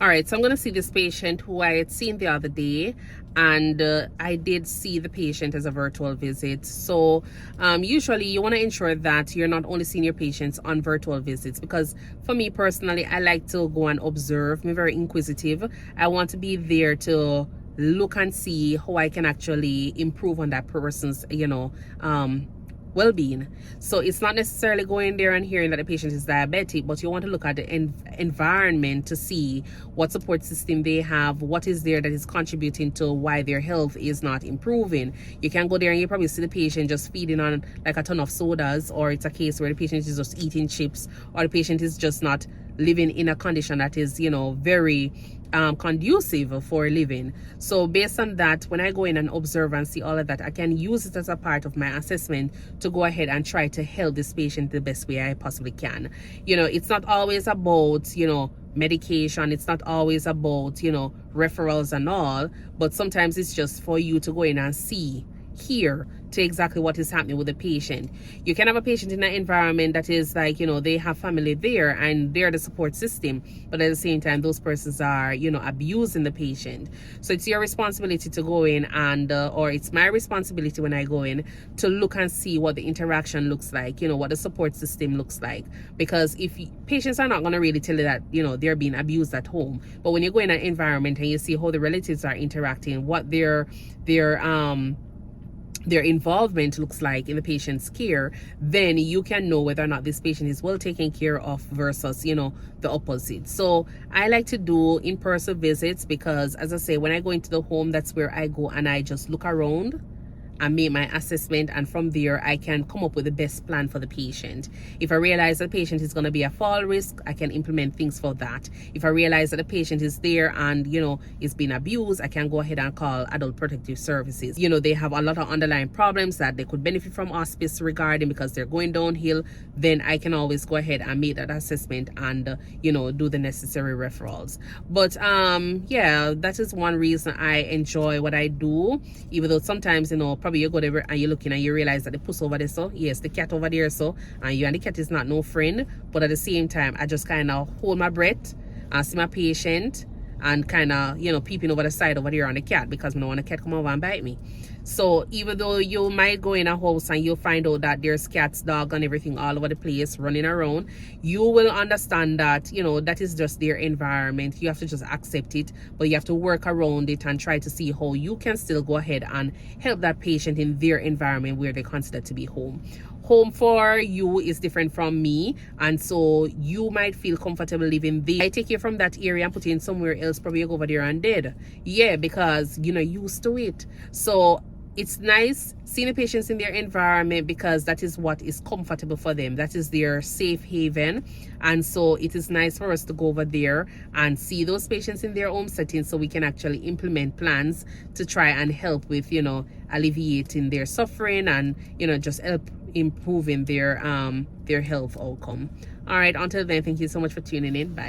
All right, so I'm going to see this patient who I had seen the other day, and I did see the patient as a virtual visit. So usually you want to ensure that you're not only seeing your patients on virtual visits, because for me personally, I like to go and observe. I'm very inquisitive. I want to be there to look and see how I can actually improve on that person's, well-being. So it's not necessarily going there and hearing that the patient is diabetic, but you want to look at the environment to see what support system they have, what is there that is contributing to why their health is not improving. You can go there and you probably see the patient just feeding on like a ton of sodas, or it's a case where the patient is just eating chips, or the patient is just not living in a condition that is, very conducive for living. So based on that, when I go in and observe and see all of that, I can use it as a part of my assessment to go ahead and try to help this patient the best way I possibly can. It's not always about, medication. It's not always about, referrals and all, but sometimes it's just for you to go in and hear to exactly what is happening with the patient. You can have a patient in an environment that is like, they have family there and they're the support system, but at the same time those persons are, abusing the patient. So it's your responsibility to go in and or it's my responsibility when I go in to look and see what the interaction looks like, what the support system looks like. Because if patients are not going to really tell you that, they're being abused at home, but when you go in an environment and you see how the relatives are interacting, what their involvement looks like in the patient's care, then you can know whether or not this patient is well taken care of versus, the opposite. So I like to do in-person visits because, as I say, when I go into the home, that's where I go and I just look around and make my assessment, and from there I can come up with the best plan for the patient. If I realize the patient is going to be a fall risk, I can implement things for that. If I realize that the patient is there and is being abused, I can go ahead and call Adult Protective Services. They have a lot of underlying problems that they could benefit from hospice regarding because they're going downhill, then I can always go ahead and make that assessment and do the necessary referrals. But yeah, that is one reason I enjoy what I do, even though sometimes probably you go there and you're looking and you realize that the puss over there, so yes, the cat over there, so and you and the cat is not no friend. But at the same time, I just kind of hold my breath and see my patient and kind of peeping over the side over there on the cat, because I don't want the cat come over and bite me. So even though you might go in a house and you'll find out that there's cats, dog and everything all over the place running around, you will understand that that is just their environment. You have to just accept it, but you have to work around it and try to see how you can still go ahead and help that patient in their environment where they consider to be home. Home for you is different from me, and so you might feel comfortable living there. I take you from that area and put you in somewhere else, probably you go over there and dead. Yeah, because you're used to it. So it's nice seeing the patients in their environment because that is what is comfortable for them. That is their safe haven. And so it is nice for us to go over there and see those patients in their home setting so we can actually implement plans to try and help with, alleviating their suffering and, just help improving their health outcome. All right, until then, thank you so much for tuning in. Bye.